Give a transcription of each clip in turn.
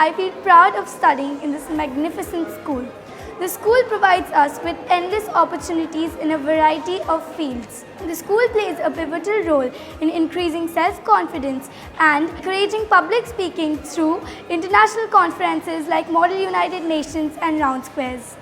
I feel proud of studying in this magnificent school. The school provides us with endless opportunities in a variety of fields. The school plays a pivotal role in increasing self-confidence and encouraging public speaking through international conferences like Model United Nations and Round Squares.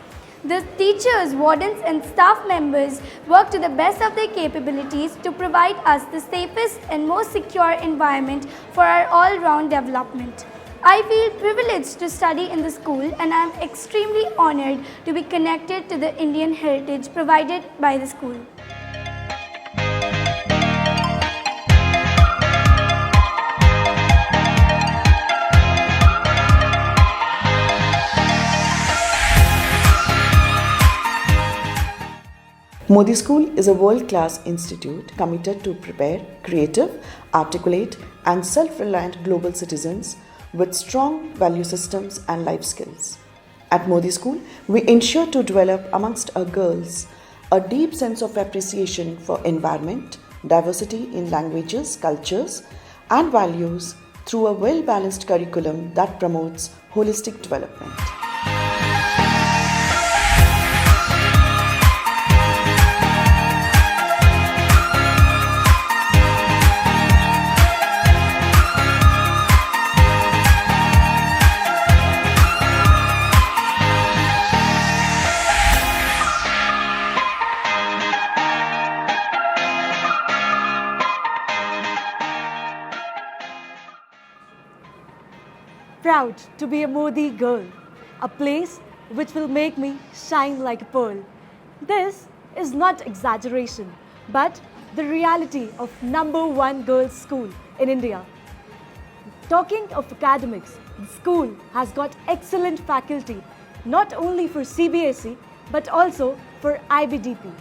The teachers, wardens and staff members work to the best of their capabilities to provide us the safest and most secure environment for our all-round development. I feel privileged to study in the school and I am extremely honored to be connected to the Indian heritage provided by the school. MODY School is a world-class institute committed to prepare creative, articulate and self-reliant global citizens with strong value systems and life skills. At MODY School, we ensure to develop amongst our girls a deep sense of appreciation for environment, diversity in languages, cultures and values through a well-balanced curriculum that promotes holistic development. Proud to be a Modi girl, a place which will make me shine like a pearl. This is not exaggeration, but the reality of #1 girls' school in India. Talking of academics, the school has got excellent faculty, not only for CBSE, but also for IBDP.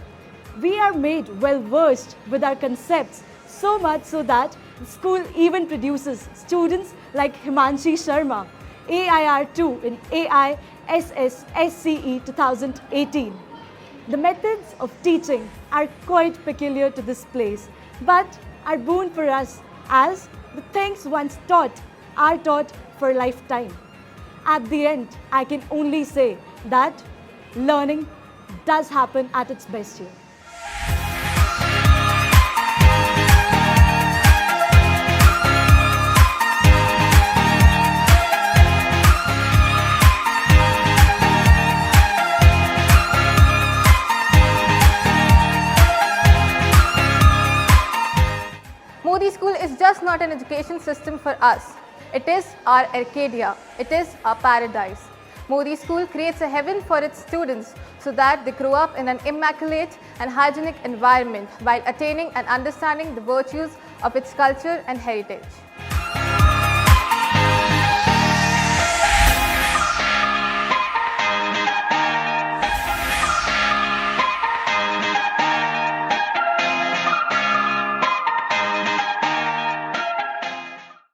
We are made well versed with our concepts, so much so that the school even produces students like Himanshi Sharma, AIR2 in AISSSCE 2018. The methods of teaching are quite peculiar to this place, but are boon for us as the things once taught are taught for a lifetime. At the end, I can only say that learning does happen at its best here. MODY School is just not an education system for us. It is our Arcadia. It is our paradise. MODY School creates a heaven for its students so that they grow up in an immaculate and hygienic environment while attaining and understanding the virtues of its culture and heritage.